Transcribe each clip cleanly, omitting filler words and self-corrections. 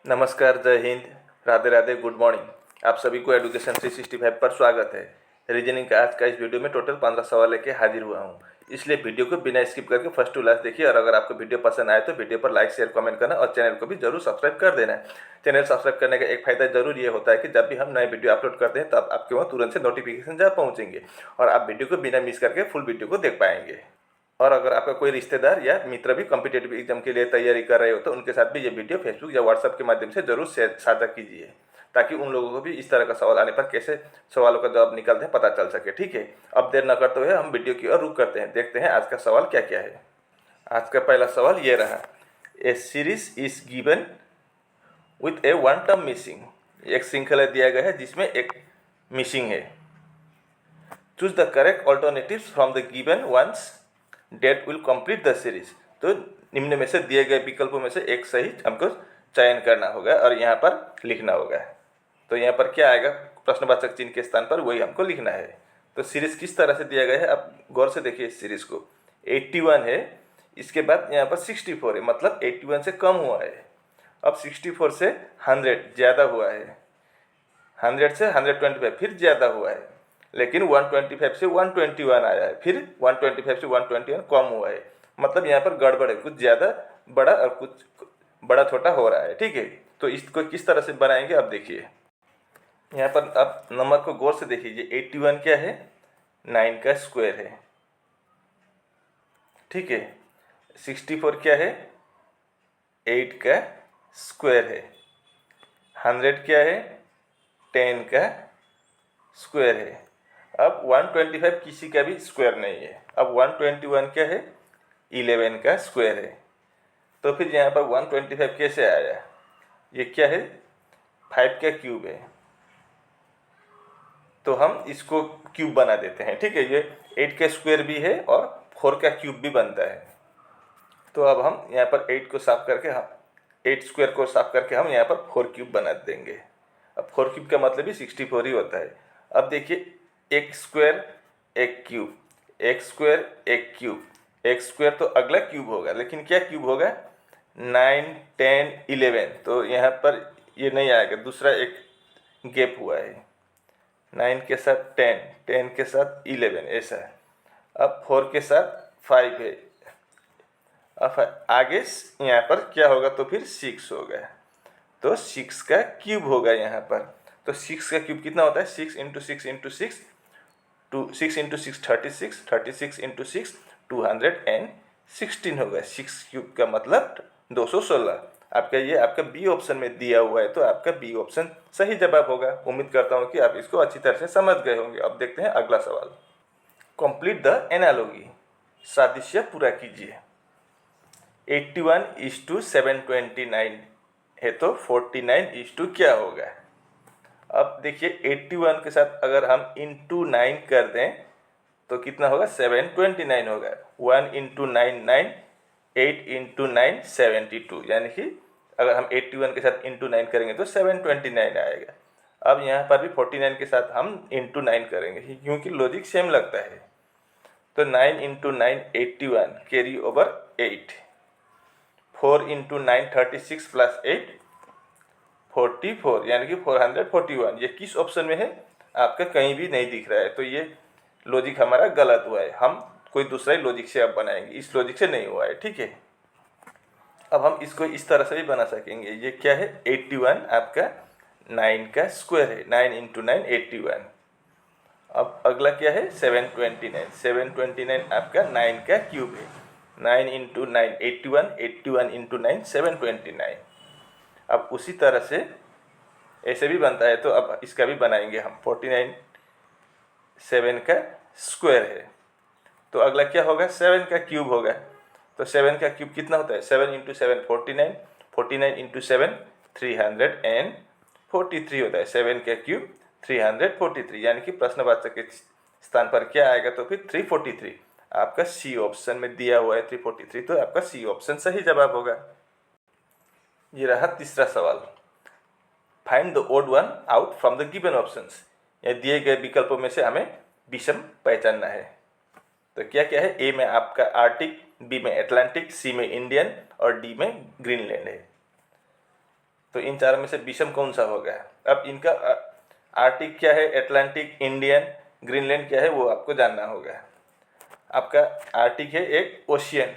नमस्कार, जय Hind, Radhe Radhe, good morning. आप सभी को एडुकेशन 365 पर स्वागत है। रीजनिंग का आज का इस वीडियो में टोटल 15 सवाल लेके हाजिर हुआ हूँ, इसलिए वीडियो को बिना स्किप करके फर्स्ट टू लास्ट देखिए। और अगर आपको वीडियो पसंद आए तो वीडियो पर लाइक, शेयर, कमेंट करना और चैनल को भी जरूर सब्सक्राइब कर देना है। चैनल सब्सक्राइब करने का एक फायदा जरूर ये होता है कि जब भी हम नए वीडियो अपलोड करते हैं तब आपके वहाँ तुरंत से नोटिफिकेशन जा पहुँचेंगे और आप वीडियो को बिना मिस करके फुल वीडियो को देख पाएंगे। और अगर आपका कोई रिश्तेदार या मित्र भी कॉम्पिटेटिव एग्जाम के लिए तैयारी कर रहे हो तो उनके साथ भी ये वीडियो फेसबुक या व्हाट्सएप के माध्यम से जरूर शेयर साझा कीजिए, ताकि उन लोगों को भी इस तरह का सवाल आने पर कैसे सवालों का जवाब निकालते हैं पता चल सके। ठीक है, अब देर न करते हुए हम वीडियो की ओर रुख करते हैं, देखते हैं आज का सवाल क्या क्या है। आज का पहला सवाल ये रहा, a series is given with a one term missing. एक श्रृंखला दिया गया है जिसमें एक मिसिंग है। Choose the correct alternatives from the given ones that will complete the series. तो निम्न में से दिए गए विकल्पों में से एक सही हमको चयन करना होगा और यहाँ पर लिखना होगा। तो यहाँ पर क्या आएगा, प्रश्नवाचक चिन्ह के स्थान पर वही हमको लिखना है। तो सीरीज किस तरह से दिया गया है, आप गौर से देखिए इस सीरीज को। 81 है, इसके बाद यहाँ पर 64 है, मतलब 81 से कम हुआ है। अब 64 से 100 ज़्यादा हुआ है, 100 से 125 फिर ज़्यादा हुआ है, लेकिन 125 से 121 आया है, फिर 125 से 121 कम हुआ है। मतलब यहाँ पर गड़बड़ है, कुछ ज़्यादा बड़ा और कुछ बड़ा छोटा हो रहा है। ठीक है, तो इसको किस तरह से बनाएंगे अब देखिए। यहाँ पर आप नंबर को गौर से देखिए, 81 क्या है, 9 का स्क्वायर है। ठीक है, 64 क्या है, 8 का स्क्वायर है। 100 क्या है, 10 का स्क्वायर है। अब 125 किसी का भी स्क्वायर नहीं है। अब 121 क्या है, 11 का स्क्वायर है। तो फिर यहाँ पर 125 कैसे आया, ये क्या है, 5 का क्यूब है। तो हम इसको क्यूब बना देते हैं। ठीक है, ये 8 का स्क्वायर भी है और 4 का क्यूब भी बनता है। तो अब हम यहाँ पर 8 को साफ करके, हम 8 स्क्वायर को साफ करके हम यहाँ पर 4 क्यूब बना देंगे। अब 4 क्यूब का मतलब ही 64 ही होता है। अब देखिए, एक स्क्वायर एक क्यूब, एक स्क्वायर एक क्यूब, एक स्क्वायर तो अगला क्यूब होगा, लेकिन क्या क्यूब होगा, 9, 10, 11। तो यहाँ पर ये नहीं आएगा, दूसरा एक गैप हुआ है, 9 के साथ 10, 10 के साथ 11, ऐसा है। अब 4 के साथ 5 है। अब आगे यहाँ पर क्या होगा, तो फिर 6 होगा। तो 6 का क्यूब होगा यहाँ पर। तो 6 का क्यूब कितना होता है, 6 इंटू 6 इंटू 6, 6 इंटू 6 36, 36 इंटू 6 216 होगा। 6 क्यूब का मतलब 216। आपका ये आपका बी ऑप्शन में दिया हुआ है, तो आपका बी ऑप्शन सही जवाब होगा। उम्मीद करता हूँ कि आप इसको अच्छी तरह से समझ गए होंगे। अब देखते हैं अगला सवाल। कंप्लीट द एनालॉगी, सादृश्य पूरा कीजिए। 81:729 है, तो 49 क्या होगा। अब देखिए, 81 के साथ अगर हम इंटू 9 कर दें तो कितना होगा, 729 होगा। 1 इंटू 9 9, 8 इंटू 9 72, यानी कि अगर हम 81 के साथ इंटू 9 करेंगे तो 729 आएगा। अब यहाँ पर भी 49 के साथ हम इंटू 9 करेंगे, क्योंकि लॉजिक सेम लगता है। तो 9 into 9 81, carry over 8। 4 into 9 36 plus 8 44, यानी कि 441। ये किस ऑप्शन में है, आपका कहीं भी नहीं दिख रहा है, तो ये लॉजिक हमारा गलत हुआ है। हम कोई दूसरा ही लॉजिक से अब बनाएंगे, इस लॉजिक से नहीं हुआ है। ठीक है, अब हम इसको इस तरह से भी बना सकेंगे। ये क्या है, 81 आपका 9 का स्क्वायर है, 9 इंटू 9 81। अब अगला क्या है, 729, 729 आपका 9 का क्यूब है। 9 इंटू 9 81, 81 इंटू 9 729। अब उसी तरह से ऐसे भी बनता है, तो अब इसका भी बनाएंगे हम। 49 7 का स्क्वायर है, तो अगला क्या होगा, 7 का क्यूब होगा। तो 7 का क्यूब कितना होता है, 7 इंटू 7 49, 49 इंटू 7 343 होता है। 7 का क्यूब 343, यानी कि प्रश्नवाचक के स्थान पर क्या आएगा, तो फिर 343। आपका सी ऑप्शन में दिया हुआ है 343, तो आपका सी ऑप्शन सही जवाब होगा। ये रहा तीसरा सवाल। Find the odd one out from the given options. ये दिए गए विकल्पों में से हमें विषम पहचानना है। तो क्या क्या है, ए में आपका आर्टिक, बी में अटलांटिक, सी में इंडियन और डी में ग्रीनलैंड है। तो इन चारों में से विषम कौन सा होगा। अब इनका आर्टिक क्या है, एटलांटिक, इंडियन, ग्रीनलैंड क्या है वो आपको जानना होगा। आपका आर्टिक है एक ओशियन,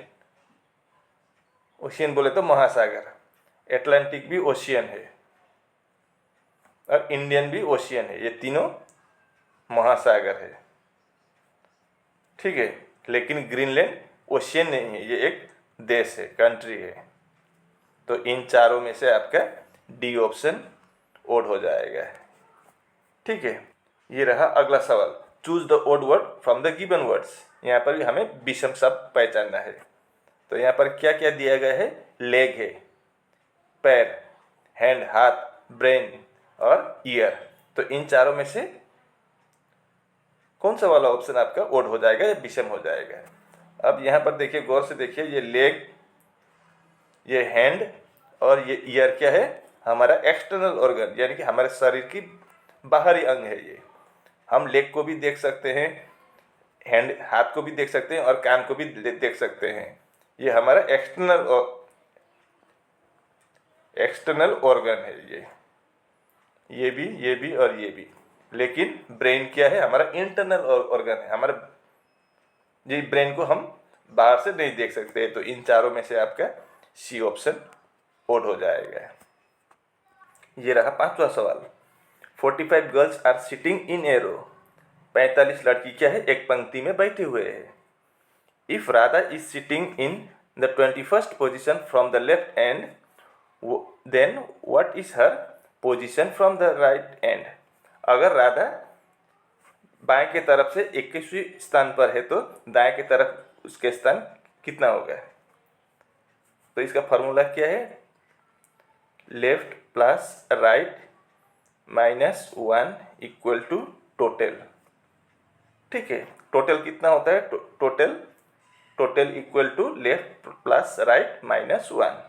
ओशियन बोले तो महासागर, एटलांटिक भी ओशियन है और इंडियन भी ओशियन है, ये तीनों महासागर है, ठीक है। लेकिन ग्रीनलैंड ओशियन नहीं है, ये एक देश है, कंट्री है। तो इन चारों में से आपका डी ऑप्शन ओड हो जाएगा, ठीक है। ये रहा अगला सवाल, choose the odd word from the given words. यहाँ पर भी हमें विषम शब्द पहचानना है। तो यहाँ पर क्या क्या दिया गया है, लेग है, पैर, हैंड हाथ, ब्रेन और ईयर। तो इन चारों में से कौन सा वाला ऑप्शन आपका ओड हो जाएगा या विषम हो जाएगा। अब यहाँ पर देखिए, गौर से देखिए, ये लेग, ये हैंड और ये ईयर क्या है, हमारा एक्सटर्नल ऑर्गन, यानी कि हमारे शरीर की बाहरी अंग है। ये हम लेग को भी देख सकते हैं, हैंड हाथ को भी देख सकते हैं और कान को भी देख सकते हैं। ये हमारा एक्सटर्नल ऑर्गन है ये भी और ये भी। लेकिन ब्रेन क्या है, हमारा इंटरनल ऑर्गन है। हमारा ये ब्रेन को हम बाहर से नहीं देख सकते। तो इन चारों में से आपका सी ऑप्शन ओड हो जाएगा। ये रहा पांचवा सवाल, 45 girls are sitting in a रो। 45 लड़की क्या है, एक पंक्ति में बैठे हुए हैं। If Radha is sitting in the 21st position from the left end, then what is her position from the right end. अगर राधा बाएं के तरफ से 21वें स्थान पर है तो दाएं की तरफ उसके स्थान कितना होगा। तो इसका फॉर्मूला क्या है, left plus right minus 1 equal to total, ठीक है। टोटल कितना होता है, total equal to left plus right minus 1।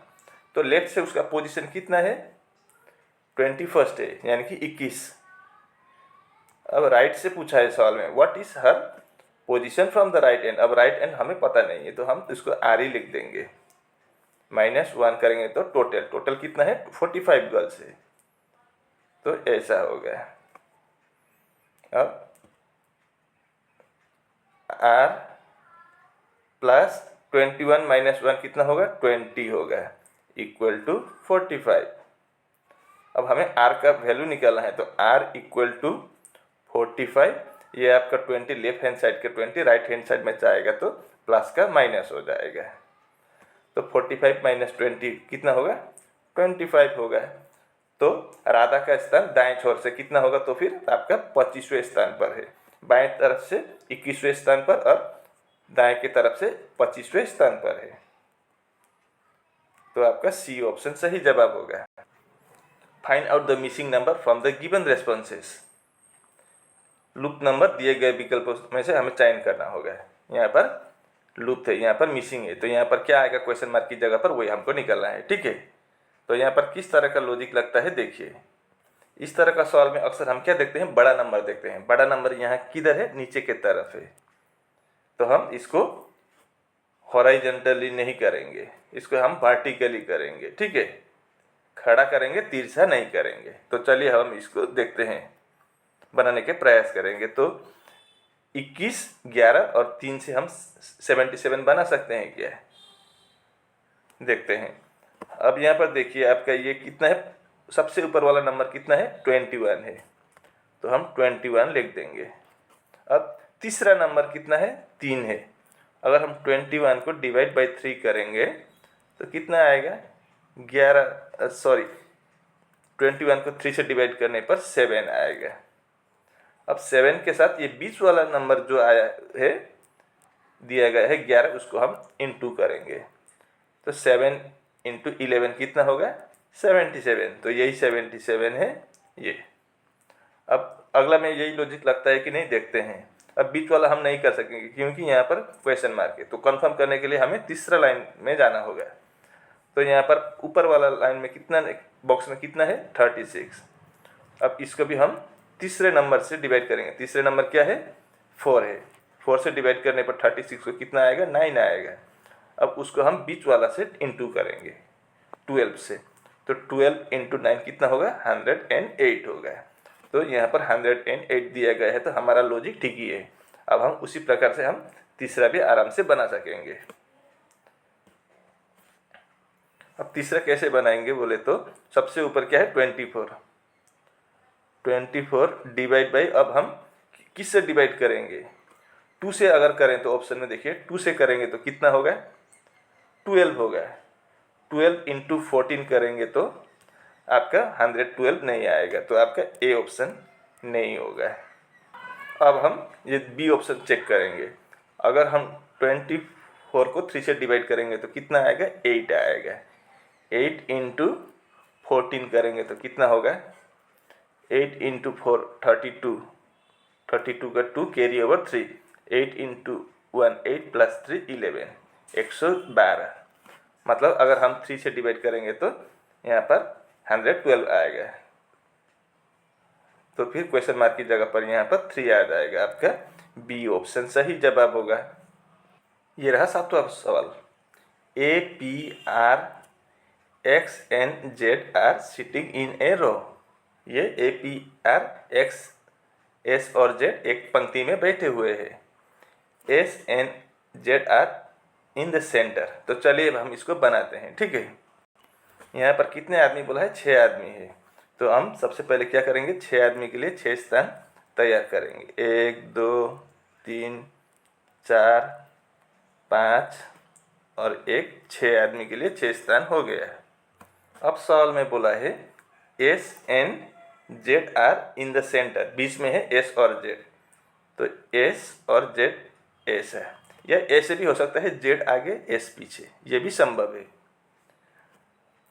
तो लेफ्ट से उसका पोजीशन कितना है, 21st है, यानी कि 21। अब राइट से पूछा है सवाल में, what is her position from the right and. अब राइट एंड हमें पता नहीं है तो हम इसको आर ही लिख देंगे, माइनस 1 करेंगे तो टोटल कितना है, 45 गर्ल्स है। तो ऐसा हो गया। अब आर प्लस 21 माइनस 1 कितना होगा, 20 होगा, इक्वल टू 45। अब हमें आर का वैल्यू निकालना है, तो आर इक्वल टू 45, ये आपका 20 लेफ्ट हैंड साइड का 20 राइट हैंड साइड में जाएगा तो प्लस का माइनस हो जाएगा। तो 45 माइनस 20 कितना होगा, 25 होगा। तो राधा का स्थान दाएं छोर से कितना होगा, तो फिर आपका 25वें स्थान पर है। बाएं तरफ से 21वें स्थान पर और दाएं की तरफ से 25वें स्थान पर है। तो आपका सी ऑप्शन सही जवाब होगा। Find out the missing number from the given responses. Loop number दिए गए विकल्पों में से हमें चयन करना होगा। यहाँ पर लूप थे, यहाँ पर मिसिंग है, तो यहाँ पर क्या आएगा क्वेश्चन मार्क की जगह पर, वही हमको निकलना है, ठीक है। तो यहाँ पर किस तरह का लॉजिक लगता है, देखिए। इस तरह का सवाल में अक्सर हम क्या देखते हैं, बड़ा नंबर देखते हैं। बड़ा नंबर यहाँ किधर है, नीचे के तरफ है। तो हम इसको हॉराइजेंटली नहीं करेंगे, इसको हम वर्टिकली करेंगे, ठीक है। खड़ा करेंगे, तिरछा नहीं करेंगे। तो चलिए हम इसको देखते हैं, बनाने के प्रयास करेंगे। तो 21, 11 और 3 से हम 77 बना सकते हैं क्या, देखते हैं। अब यहाँ पर देखिए आपका ये कितना है, सबसे ऊपर वाला नंबर कितना है, 21 है, तो हम 21 लिख देंगे। अब तीसरा नंबर कितना है, 3 है। अगर हम 21 को डिवाइड बाई 3 करेंगे तो कितना आएगा, 21 को 3 से डिवाइड करने पर 7 आएगा। अब 7 के साथ ये 20 वाला नंबर जो आया है, दिया गया है 11, उसको हम इंटू करेंगे। तो 7 इंटू 11 कितना होगा, 77। तो यही 77 है ये। अब अगला में यही लॉजिक लगता है कि नहीं, देखते हैं। अब बीच वाला हम नहीं कर सकेंगे क्योंकि यहाँ पर क्वेश्चन मार्क है। तो कंफर्म करने के लिए हमें तीसरा लाइन में जाना होगा। तो यहाँ पर ऊपर वाला लाइन में कितना, बॉक्स में कितना है, 36। अब इसको भी हम तीसरे नंबर से डिवाइड करेंगे। तीसरे नंबर क्या है, 4 है। 4 से डिवाइड करने पर 36 को कितना आएगा, 9 आएगा। अब उसको हम बीच वाला से इंटू करेंगे 12 से। तो 12 इंटू 9 कितना होगा, 108 होगा। तो यहाँ पर 108 दिया गया है, तो हमारा लॉजिक ठीक ही है। अब हम उसी प्रकार से हम तीसरा भी आराम से बना सकेंगे। अब तीसरा कैसे बनाएंगे बोले तो सबसे ऊपर क्या है 24 डिवाइड बाई, अब हम किससे डिवाइड करेंगे, 2 से अगर करें तो ऑप्शन में देखिए 2 से करेंगे तो कितना होगा 12 होगा। 12 इंटू 14 करेंगे तो आपका 112 नहीं आएगा, तो आपका ए ऑप्शन नहीं होगा। अब हम ये बी ऑप्शन चेक करेंगे। अगर हम 24 को 3 से डिवाइड करेंगे तो कितना आएगा 8 आएगा। 8 इंटू 14 करेंगे तो कितना होगा 8 इंटू 4 32, 32 का 2 कैरी ओवर 3, 8 इंटू 1 8 प्लस 3 11, 112। मतलब अगर हम 3 से डिवाइड करेंगे तो यहाँ पर 112 आएगा। तो फिर क्वेश्चन मार्क की जगह पर यहाँ पर 3 आ जाएगा। आपका बी ऑप्शन सही जवाब होगा। ये रहा सातवां सवाल। A P R X N Z R sitting in a row. ये A P R X S और जेड एक पंक्ति में बैठे हुए हैं। S N Z R in the centre. तो चलिए अब हम इसको बनाते हैं, ठीक है। यहाँ पर कितने आदमी बोला है, 6 आदमी है। तो हम सबसे पहले क्या करेंगे, 6 आदमी के लिए 6 स्थान तैयार करेंगे। 1 2 3 4 5 और 1, 6 आदमी के लिए 6 स्थान हो गया है। अब सवाल में बोला है S N Z R in the centre, बीच में है एस और जेड। तो एस और जेड एस है, या ऐसे भी हो सकता है जेड आगे एस पीछे, ये भी संभव है।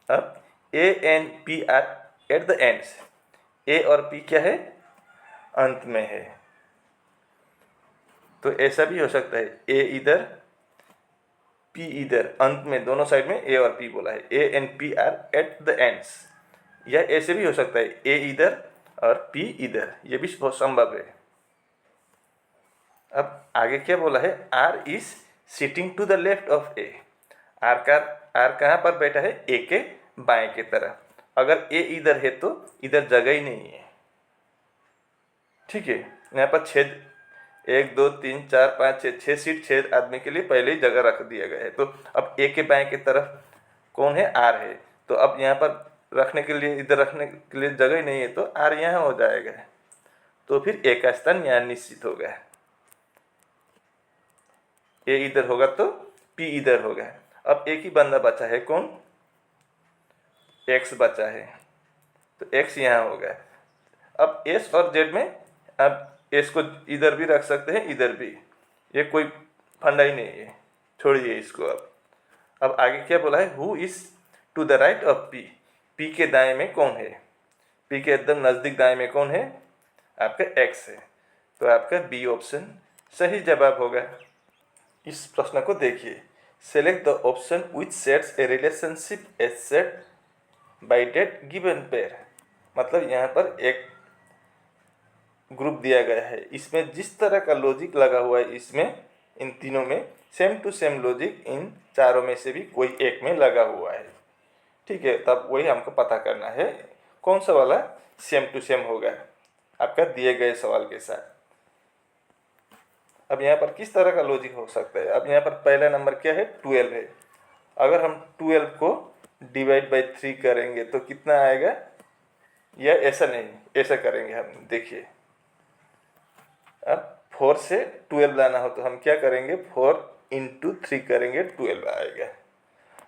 अब A N P R at the ends, A और पी क्या है, अंत में है। तो ऐसा भी हो सकता है ए इधर पी इधर, अंत में दोनों साइड में ए और पी बोला है, A and P R at the ends. या ऐसे भी हो सकता है ए इधर और पी इधर, ये भी बहुत संभव है। अब आगे क्या बोला है, R is sitting to the left of A. R कहाँ पर बैठा है, ए के बाएं के तरफ। अगर ए इधर है तो इधर जगह ही नहीं है, ठीक है। यहाँ पर 6 1 2 3 4 5 6 सीट 6 आदमी के लिए पहले ही जगह रख दिया गया है। तो अब ए के बाएं की तरफ कौन है, आर है। तो अब यहाँ पर रखने के लिए, इधर रखने के लिए जगह ही नहीं है, तो आर यहाँ हो जाएगा। तो फिर ए का स्थान यहाँ निश्चित होगा। ए इधर होगा तो पी इधर होगा। अब एक ही बंदा बचा है, कौन, एक्स बचा है, तो एक्स यहाँ होगा। अब एस और जेड में अब एस को इधर भी रख सकते हैं, इधर भी, ये कोई फंडा ही नहीं है, छोड़िए इसको। अब आगे क्या बोला है, who is to the right of P. P के दाएं में कौन है, पी के एकदम नज़दीक दाएं में कौन है, आपका एक्स है। तो आपका बी ऑप्शन सही जवाब होगा। इस प्रश्न को देखिए, select the option which sets a relationship as set by that given pair. मतलब यहाँ पर एक ग्रुप दिया गया है, इसमें जिस तरह का लॉजिक लगा हुआ है, इसमें इन तीनों में सेम टू सेम लॉजिक इन चारों में से भी कोई एक में लगा हुआ है, ठीक है। तब वही हमको पता करना है कौन सा वाला सेम टू सेम होगा आपका दिए गए सवाल के साथ। अब यहाँ पर किस तरह का लॉजिक हो सकता है। अब यहाँ पर पहला नंबर क्या है, 12 है। अगर हम 12 को डिवाइड बाई 3 करेंगे तो कितना आएगा, या ऐसा नहीं, ऐसा करेंगे हम, देखिए। अब 4 से 12 लाना हो तो हम क्या करेंगे, 4 इंटू 3 करेंगे, 12 आएगा।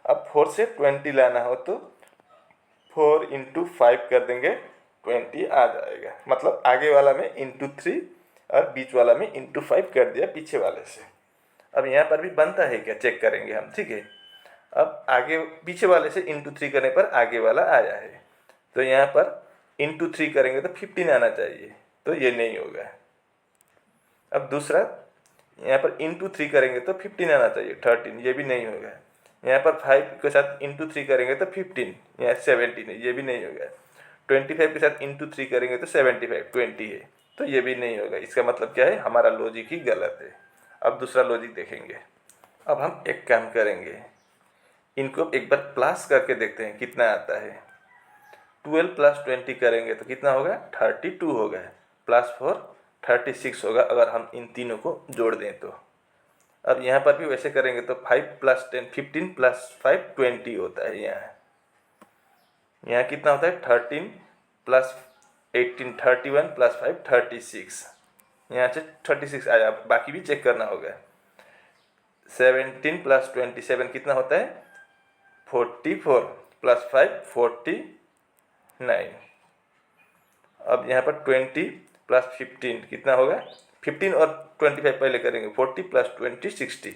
अब 4 से 20 लाना हो तो 4 इंटू 5 कर देंगे, 20 आ जाएगा। मतलब आगे वाला में इंटू 3 और बीच वाला में इंटू 5 कर दिया पीछे वाले से। अब यहाँ पर भी बनता है क्या, चेक करेंगे हम, ठीक है। अब आगे पीछे वाले से इंटू 3 करने पर आगे वाला आया है, तो यहाँ पर इंटू 3 करेंगे तो 15 आना चाहिए, तो ये नहीं होगा। अब दूसरा, यहाँ पर इंटू 3 करेंगे तो 15 आना चाहिए, 13, ये भी नहीं होगा। यहाँ पर 5 के साथ इंटू 3 करेंगे तो 15, यहाँ 17 है, ये भी नहीं होगा। 25 के साथ इंटू 3 करेंगे तो 75, 20 है, तो ये भी नहीं होगा। इसका मतलब क्या है, हमारा लॉजिक ही गलत है। अब दूसरा लॉजिक देखेंगे। अब हम एक काम करेंगे, इनको एक बार प्लस करके देखते हैं कितना आता है। 12 प्लस 20 करेंगे तो कितना होगा, 32 होगा, प्लस 4 36 होगा अगर हम इन तीनों को जोड़ दें तो। अब यहाँ पर भी वैसे करेंगे तो 5 प्लस 10 15 प्लस 5 20 होता है। यहाँ कितना होता है, 13 प्लस 18 31 प्लस 5 36, यहाँ से 36 आया। बाकी भी चेक करना होगा। 17 प्लस 27 कितना होता है, 44 प्लस 5 49। अब यहाँ पर 20 प्लस 15 कितना होगा, 15 और 25 पहले करेंगे, 40 प्लस 20 60।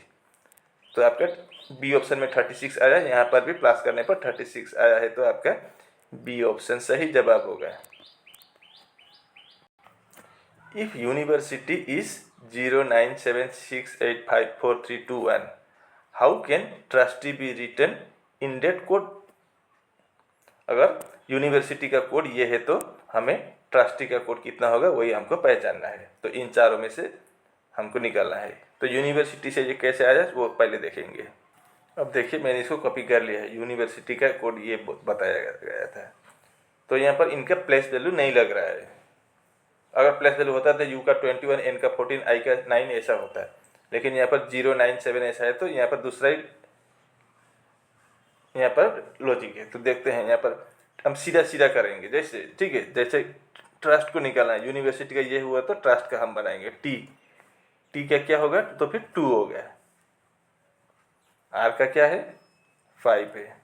तो आपका बी ऑप्शन में 36 आया, यहाँ पर भी प्लस करने पर 36 आया है, तो आपका बी ऑप्शन सही जवाब होगा। If university is 0976854321, how can trustee be written in that code. अगर यूनिवर्सिटी का कोड ये है तो हमें ट्रस्टी का कोड कितना होगा वही हमको पहचानना है। तो इन चारों में से हमको निकालना है। तो यूनिवर्सिटी से ये कैसे आया वो पहले देखेंगे। अब देखिए मैंने इसको कॉपी कर लिया है। यूनिवर्सिटी का कोड ये बताया गया था। तो यहाँ पर इनका प्लेस वैल्यू नहीं लग रहा है। अगर प्लेस वैल्यू होता तो यू का 21, एन का 14, आई का 9 ऐसा होता है, लेकिन यहाँ पर 097 ऐसा है, तो यहाँ पर दूसरा ही यहाँ पर लॉजिक है। तो देखते हैं, यहाँ पर हम सीधा सीधा करेंगे जैसे, ठीक है, जैसे ट्रस्ट को निकालना है, यूनिवर्सिटी का ये हुआ तो ट्रस्ट का हम बनाएंगे टी का क्या होगा, तो फिर 2 हो गया। आर का क्या है, 5 है।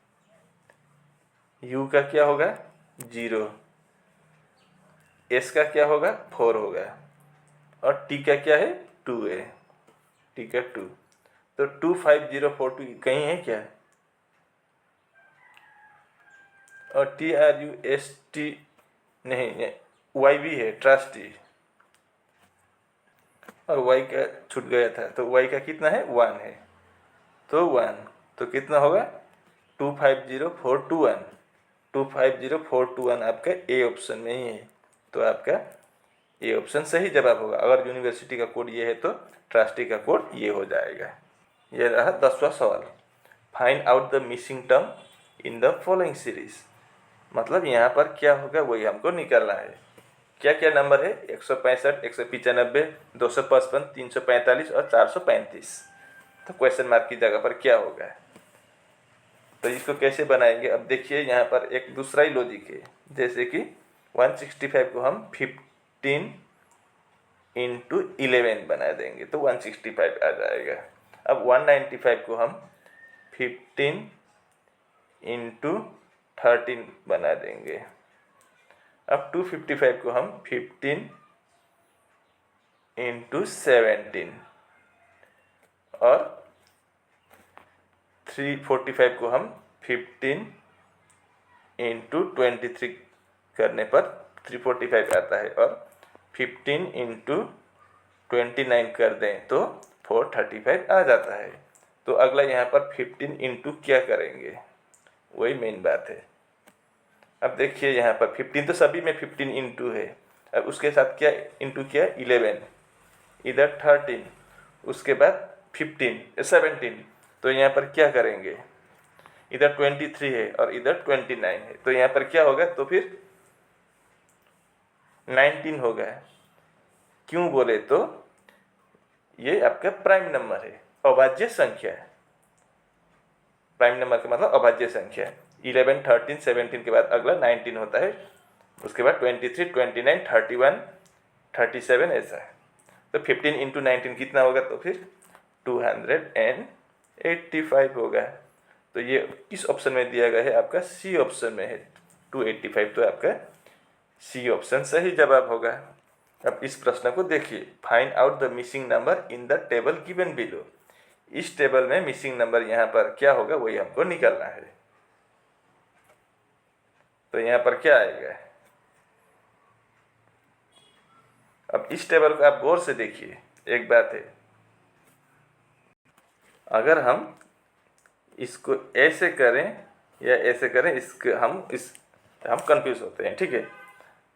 यू का क्या होगा, 0। एस का क्या होगा, 4 होगा। और टी का क्या है, 2 है। टी का 2, तो 25042 कहीं है क्या, और TRUST नहीं, वाई भी है, ट्रस्टी, और वाई का छूट गया था, तो वाई का कितना है, 1 है, तो 1, तो कितना होगा 250421। 250421 आपका ए ऑप्शन में ही है, तो आपका ए ऑप्शन सही जवाब होगा। अगर यूनिवर्सिटी का कोड ये है तो ट्रस्टी का कोड ये हो जाएगा। ये रहा 10वां सवाल। Find out the missing term in the following series. मतलब यहाँ पर क्या होगा वही हमको निकालना है। क्या क्या नंबर है, 165, 195, 255, 345 और 435। तो क्वेश्चन मार्क की जगह पर क्या होगा, तो इसको कैसे बनाएंगे। अब देखिए यहाँ पर एक दूसरा ही लॉजिक है, जैसे कि 165 को हम 15 इंटू 11 बना देंगे तो 165 आ जाएगा। अब 195 को हम 15 इंटू 13 बना देंगे। अब 255 को हम 15 इंटू 17 और 345 को हम 15 इंटू 23 करने पर 345 आता है, और 15 इंटू 29 कर दें तो 435 आ जाता है। तो अगला यहाँ पर 15 इंटू क्या करेंगे, वही मेन बात है। अब देखिए यहाँ पर 15 तो सभी में 15 इंटू है। अब उसके साथ क्या इंटू किया, 11, इधर 13, उसके बाद 17, तो यहाँ पर क्या करेंगे, इधर 23 है और इधर 29 है, तो यहाँ पर क्या होगा, तो फिर 19 होगा। क्यों बोले तो ये आपका प्राइम नंबर है, अभाज्य संख्या है। प्राइम नंबर का मतलब अभाज्य संख्या। 11, 13, 17 के बाद अगला 19 होता है, उसके बाद 23, 29, 31, 37 ऐसा है। तो 15 इंटू 19 कितना होगा, तो फिर 285 होगा। तो ये किस ऑप्शन में दिया गया है, आपका सी ऑप्शन में है 285, तो आपका सी ऑप्शन सही जवाब होगा। अब इस प्रश्न को देखिए, find out the missing number in the table given below. इस टेबल में मिसिंग नंबर यहाँ पर क्या होगा वही हमको निकालना है। तो यहाँ पर क्या आएगा, अब इस टेबल को आप गौर से देखिए। एक बात है, अगर हम इसको ऐसे करें या ऐसे करें, इसके हम कंफ्यूज होते हैं, ठीक है।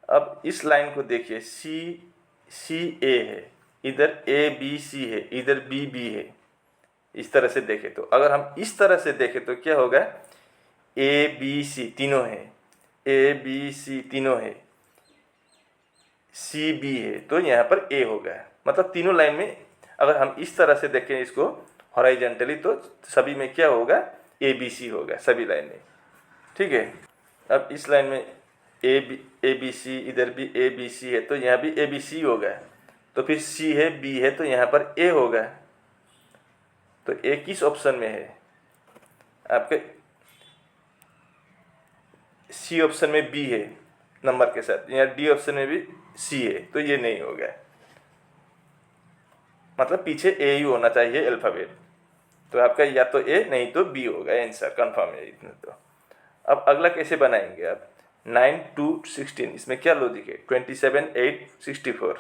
अब इस लाइन को देखिए, सी ए है, इधर ए बी सी है, इधर बी बी है। इस तरह से देखें तो, अगर हम इस तरह से देखें तो क्या होगा, ए बी सी तीनों है, ए बी सी तीनों है, सी बी है, तो यहाँ पर ए होगा। मतलब तीनों लाइन में अगर हम इस तरह से देखें इसको हॉराइजेंटली, तो सभी में क्या होगा, ए बी सी होगा सभी लाइन में, ठीक है। अब इस लाइन में ए बी सी, इधर भी ए बी सी है, तो यहाँ भी ए बी सी होगा। तो फिर सी है, बी है, तो यहाँ पर ए होगा। तो ए किस ऑप्शन में है आपके, सी ऑप्शन में बी है नंबर के साथ, यहाँ डी ऑप्शन में भी सी है, तो ये नहीं होगा। मतलब पीछे ए ही होना चाहिए अल्फ़ाबेट। तो आपका या तो ए नहीं तो बी होगा, आंसर कंफर्म है इतना। तो अब अगला कैसे बनाएंगे आप, 9 2 16, इसमें क्या लॉजिक है, 27 8 64,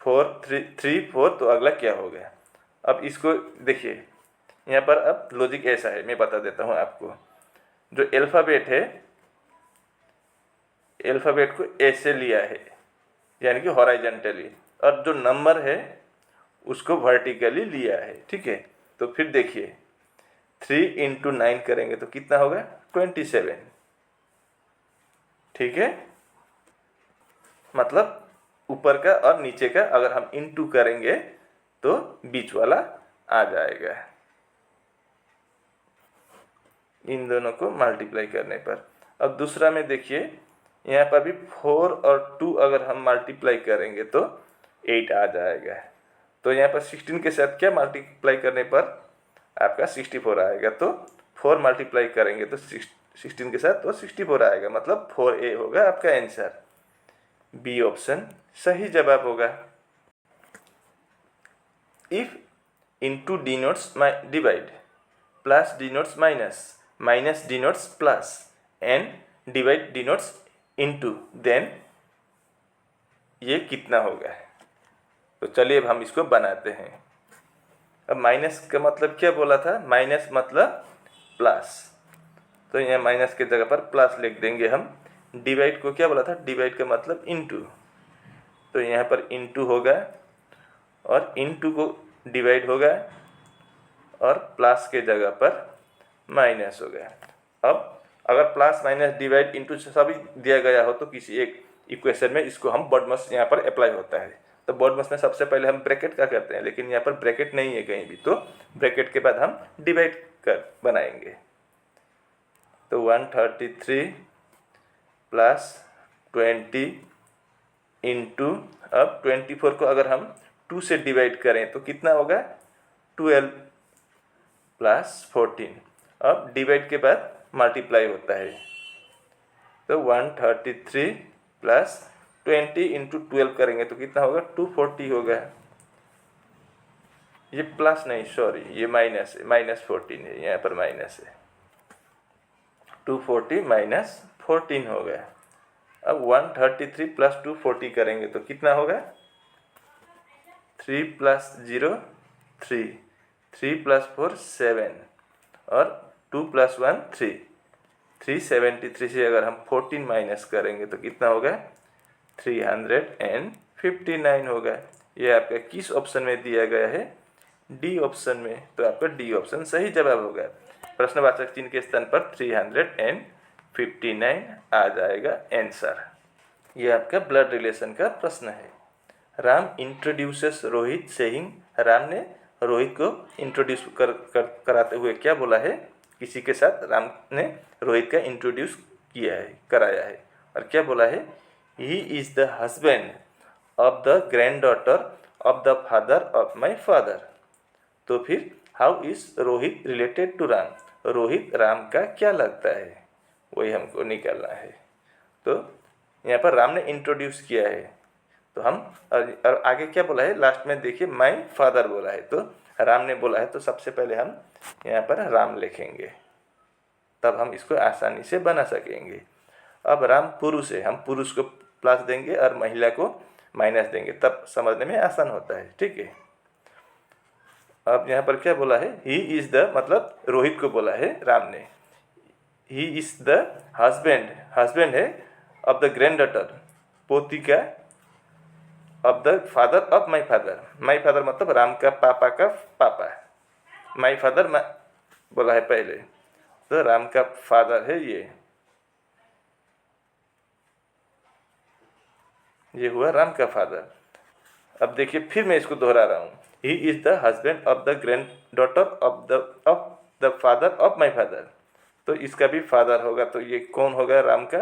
4 3 3 4, तो अगला क्या होगा। अब इसको देखिए, यहाँ पर अब लॉजिक ऐसा है, मैं बता देता हूँ आपको। जो अल्फ़ाबेट है, अल्फ़ाबेट को ऐसे लिया है, यानी कि हॉराइजेंटली, और जो नंबर है उसको वर्टिकली लिया है, ठीक है। तो फिर देखिए 3 इंटू 9 करेंगे तो कितना होगा, 27, ठीक है। मतलब ऊपर का और नीचे का अगर हम इंटू करेंगे तो बीच वाला आ जाएगा, इन दोनों को मल्टीप्लाई करने पर। अब दूसरा में देखिए, यहाँ पर भी 4 और 2 अगर हम मल्टीप्लाई करेंगे तो 8 आ जाएगा। तो यहाँ पर 16 के साथ क्या मल्टीप्लाई करने पर आपका 64 आएगा। तो 4 मल्टीप्लाई करेंगे तो 16 के साथ तो 64 आएगा, मतलब 4A होगा आपका आंसर। बी ऑप्शन सही जवाब होगा। If into denotes divide, plus denotes minus, minus denotes plus, and divide denotes into, then ये कितना होगा। तो चलिए अब हम इसको बनाते हैं। अब माइनस का मतलब क्या बोला था, माइनस मतलब प्लस, तो यहाँ माइनस के जगह पर प्लस लिख देंगे हम। डिवाइड को क्या बोला था, डिवाइड का मतलब इंटू, तो यहाँ पर इंटू होगा, और इंटू को डिवाइड होगा, और प्लस के जगह पर माइनस होगा। अब अगर प्लस माइनस डिवाइड इंटू सभी दिया गया हो तो किसी एक इक्वेशन में इसको हम बॉडमस यहाँ पर अप्लाई होता है। तो बॉडमस में सबसे पहले हम ब्रैकेट का करते हैं, लेकिन यहाँ पर ब्रैकेट नहीं है कहीं भी, तो ब्रैकेट के बाद हम डिवाइड कर बनाएंगे। तो 133 प्लस 20 इंटू, अब 24 को अगर हम 2 से डिवाइड करें तो कितना होगा, 12 प्लस 14। अब डिवाइड के बाद मल्टीप्लाई होता है, तो 133 प्लस 20 इंटू 12 करेंगे तो कितना होगा, 240 होगा। ये प्लस नहीं, सॉरी ये माइनस है, -14 है, यहाँ पर माइनस है। 240 माइनस 14 होगा। अब 133 प्लस 240 करेंगे तो कितना होगा, 3 प्लस 0 3, 3 प्लस 4 7, और 2 प्लस 1 3, 373 से अगर हम 14 माइनस करेंगे तो कितना होगा, 359 होगा। ये आपका किस ऑप्शन में दिया गया है, डी ऑप्शन में। तो आपका डी ऑप्शन सही जवाब होगा। प्रश्नवाचक चिन्ह के स्थान पर 359 आ जाएगा आंसर। ये आपका ब्लड रिलेशन का प्रश्न है। राम इंट्रोड्यूसेस रोहित सेइंग, राम ने रोहित को इंट्रोड्यूस कराते हुए क्या बोला है, किसी के साथ राम ने रोहित का इंट्रोड्यूस किया है, कराया है, और क्या बोला है, he is the husband of the granddaughter of the father of my father. तो फिर how is Rohit related to Ram, Rohit Ram का क्या लगता है, वही हमको निकालना है। तो यहाँ पर राम ने इंट्रोड्यूस किया है, तो हम और आगे क्या बोला है, लास्ट में देखिए माई फादर बोला है, तो राम ने बोला है, तो सबसे पहले हम यहाँ पर राम लिखेंगे, तब हम इसको आसानी से बना सकेंगे। अब राम पुरुष है, हम पुरुष को प्लस देंगे और महिला को माइनस देंगे, तब समझने में आसान होता है, ठीक है। अब यहाँ पर क्या बोला है, ही इज़ द, मतलब रोहित को बोला है राम ने, ही इज़ द हस्बैंड, हस्बैंड है, ऑफ द ग्रैंड डॉटर, पोती का, of the father of my father, my father मतलब राम का पापा का पापा, माई फादर बोला है पहले, तो राम का फादर है ये, ये हुआ राम का फादर। अब देखिए फिर मैं इसको दोहरा रहा हूँ, he is the husband of the granddaughter of the father of my father. तो इसका भी फादर होगा, तो ये कौन होगा? राम का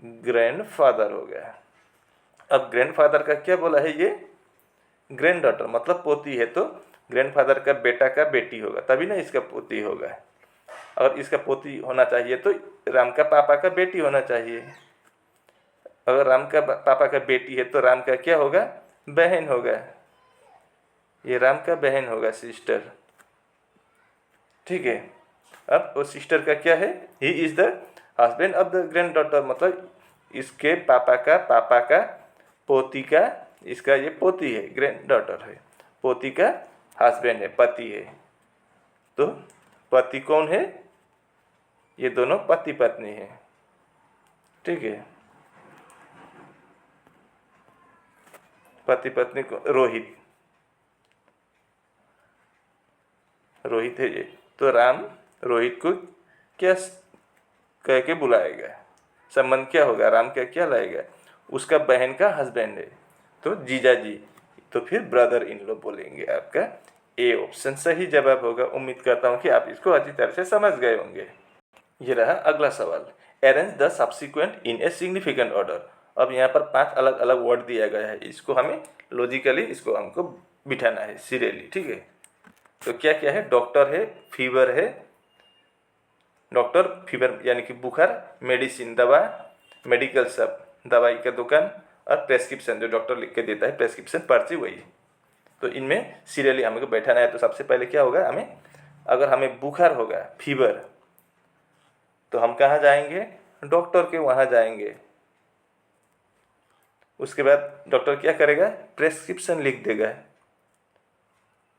ग्रैंड फादर हो गया। अब ग्रैंड फादर का क्या बोला है? ये ग्रैंड डॉटर मतलब पोती है, तो ग्रैंड फादर का बेटा का बेटी होगा, तभी ना इसका पोती होगा। अगर इसका पोती होना चाहिए तो राम का पापा का बेटी होना चाहिए। अगर राम का पापा का बेटी है तो राम का क्या होगा? बहन होगा। ये राम का बहन होगा, सिस्टर। ठीक है। अब वो सिस्टर का क्या है? He is the husband of the grand daughter, मतलब इसके पापा का पोती का, इसका ये पोती है, ग्रैंड डॉटर है, पोती का हस्बैंड है, पति है। तो पति कौन है? ये दोनों पति पत्नी है। ठीक है। पति पत्नी को रोहित है ये। तो राम रोहित को क्या कह के बुलाएगा? संबंध क्या होगा? राम का क्या लाएगा? उसका बहन का हस्बैंड है, तो जीजा जी, तो फिर ब्रदर इन लो बोलेंगे। आपका ए ऑप्शन सही जवाब होगा। उम्मीद करता हूँ कि आप इसको अच्छी तरह से समझ गए होंगे। ये रहा अगला सवाल, arrange the subsequent in a significant order. अब यहाँ पर 5 अलग अलग वर्ड दिया गया है, इसको हमें लॉजिकली इसको हमको बिठाना है सीरियली। ठीक है। तो क्या क्या है? डॉक्टर है, फीवर है, डॉक्टर फीवर यानी कि बुखार, मेडिसिन दवा, मेडिकल शॉप दवाई का दुकान, और प्रेस्क्रिप्शन जो डॉक्टर लिख के देता है, प्रेस्क्रिप्शन पर्ची वही। तो इनमें सीरियली हमको बैठाना है। तो सबसे पहले क्या होगा? अगर हमें बुखार होगा, फीवर, तो हम कहाँ जाएंगे? डॉक्टर के वहाँ जाएंगे। उसके बाद डॉक्टर क्या करेगा? प्रेस्क्रिप्शन लिख देगा।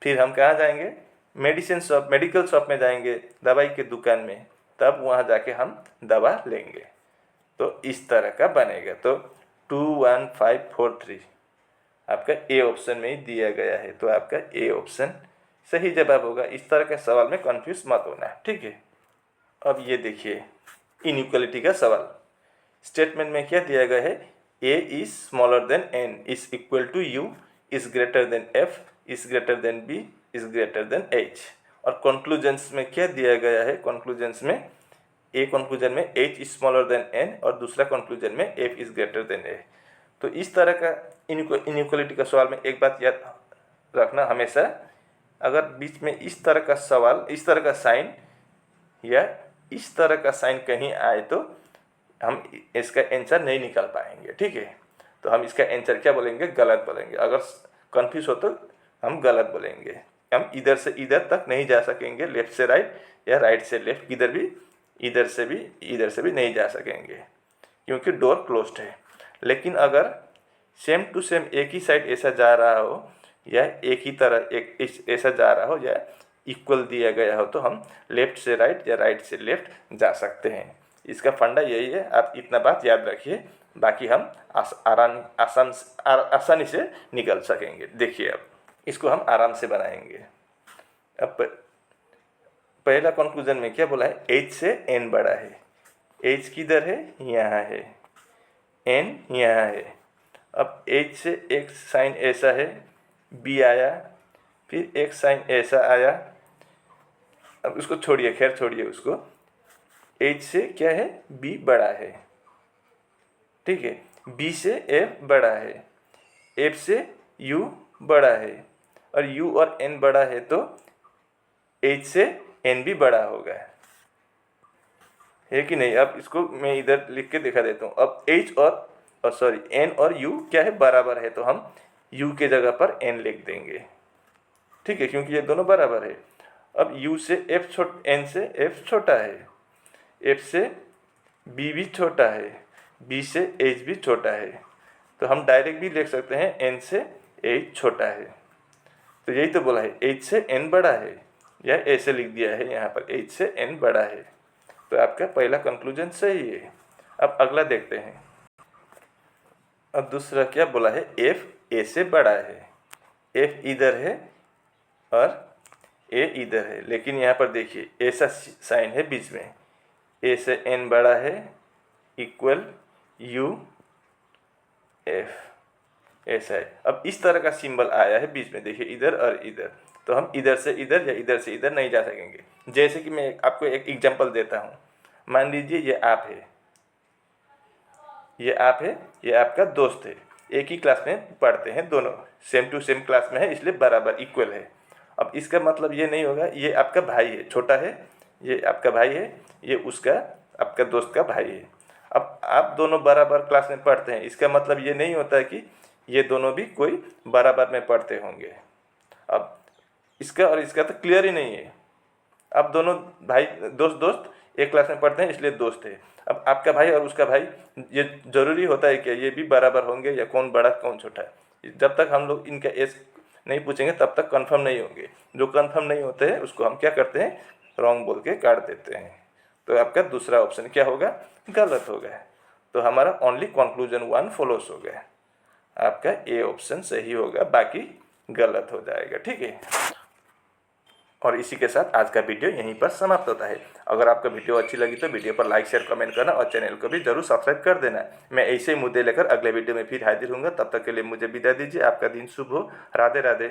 फिर हम कहाँ जाएंगे? मेडिसिन शॉप, मेडिकल शॉप में जाएंगे, दवाई के दुकान में, तब वहाँ जाके हम दवा लेंगे। तो इस तरह का बनेगा। तो 2 1 5 4 3 आपका ए ऑप्शन में ही दिया गया है, तो आपका ए ऑप्शन सही जवाब होगा। इस तरह के सवाल में कंफ्यूज मत होना। ठीक है। अब ये देखिए इनइक्वालिटी का सवाल। स्टेटमेंट में क्या दिया गया है? A is smaller than N, is equal to U, is greater than F, is greater than B, is greater than H. और कंक्लूजन्स में क्या दिया गया है? कंक्लूजन्स में ए कंक्लूजन में H is smaller than N, और दूसरा कंक्लूजन में F is greater than A. तो इस तरह का इनइक्वालिटी का सवाल में एक बात याद रखना हमेशा, अगर बीच में इस तरह का सवाल, इस तरह का साइन या इस तरह का साइन कहीं आए तो हम इसका आंसर नहीं निकाल पाएंगे। ठीक है। तो हम इसका आंसर क्या बोलेंगे? गलत बोलेंगे। अगर कंफ्यूज हो तो हम गलत बोलेंगे। हम इधर से इधर तक नहीं जा सकेंगे, लेफ्ट से राइट या राइट से लेफ्ट, किधर भी, इधर से भी नहीं जा सकेंगे, क्योंकि डोर क्लोज्ड है। लेकिन अगर सेम टू सेम एक ही साइड ऐसा जा रहा हो, या एक ही तरह एक ऐसा जा रहा हो, या इक्वल दिया गया हो, तो हम लेफ्ट से राइट या राइट से लेफ्ट जा सकते हैं। इसका फंडा यही है। आप इतना बात याद रखिए, बाकी हम आसानी से निकल सकेंगे। देखिए अब इसको हम आराम से बनाएंगे। अब पहला कंक्लूजन में क्या बोला है? एच से एन बड़ा है। एच किधर है? यहाँ है। एन यहाँ है। अब एच से एक साइन ऐसा है, बी आया, फिर एक साइन ऐसा आया। अब उसको छोड़िए, खैर छोड़िए उसको। एच से क्या है? बी बड़ा है। ठीक है। बी से एफ बड़ा है, एफ से यू बड़ा है, और यू और एन बड़ा है, तो एच से एन भी बड़ा होगा, है कि नहीं? अब इसको मैं इधर लिख के दिखा देता हूँ। अब एच और एन और यू क्या है? बराबर है, तो हम यू के जगह पर एन लिख देंगे। ठीक है, क्योंकि ये दोनों बराबर है। अब यू से एफ एन से एफ छोटा है, एफ से बी भी छोटा है, बी से एच भी छोटा है, तो हम डायरेक्ट भी लिख सकते हैं एन से एच छोटा है। तो यही तो बोला है, एच से एन बड़ा है, या ऐसे लिख दिया है यहाँ पर, एच से एन बड़ा है। तो आपका पहला कंक्लूजन सही है। अब अगला देखते हैं। अब दूसरा क्या बोला है? एफ ए से बड़ा है। एफ इधर है और ए इधर है, लेकिन यहाँ पर देखिए ऐसा साइन है बीच में, ए से एन बड़ा है, इक्वल यू एफ ऐसा है। अब इस तरह का सिंबल आया है बीच में, देखिए इधर और इधर, तो हम इधर से इधर या इधर से इधर नहीं जा सकेंगे। जैसे कि मैं आपको एक एग्जांपल देता हूँ, मान लीजिए ये आप है, ये आप है, ये आपका दोस्त है, एक ही क्लास में पढ़ते हैं, दोनों सेम टू सेम क्लास में है, इसलिए बराबर इक्वल है। अब इसका मतलब ये नहीं होगा ये आपका भाई है, छोटा है, ये आपका भाई है, ये उसका आपका दोस्त का भाई है। अब आप दोनों बराबर क्लास में पढ़ते हैं, इसका मतलब ये नहीं होता है कि ये दोनों भी कोई बराबर में पढ़ते होंगे। अब इसका और इसका तो क्लियर ही नहीं है। अब दोनों भाई दोस्त दोस्त एक क्लास में पढ़ते हैं, इसलिए दोस्त है। अब आपका भाई और उसका भाई, ये ज़रूरी होता है कि ये भी बराबर होंगे या कौन बड़ा कौन छोटा है? जब तक हम लोग इनका एज नहीं पूछेंगे तब तक कंफर्म नहीं होंगे। जो कंफर्म नहीं होते हैं उसको हम क्या करते हैं, रॉन्ग बोल के काट देते हैं। तो आपका दूसरा ऑप्शन क्या होगा, गलत होगा। तो हमारा ओनली कंक्लूजन 1 फॉलोस हो गया। आपका ए ऑप्शन सही होगा, बाकी गलत हो जाएगा। ठीक है, और इसी के साथ आज का वीडियो यहीं पर समाप्त होता है। अगर आपको वीडियो अच्छी लगी तो वीडियो पर लाइक शेयर कमेंट करना और चैनल को भी जरूर सब्सक्राइब कर देना। मैं ऐसे मुद्दे लेकर अगले वीडियो में फिर हाजिर हूँगा। तब तक के लिए मुझे विदा दीजिए। आपका दिन शुभ हो। राधे राधे।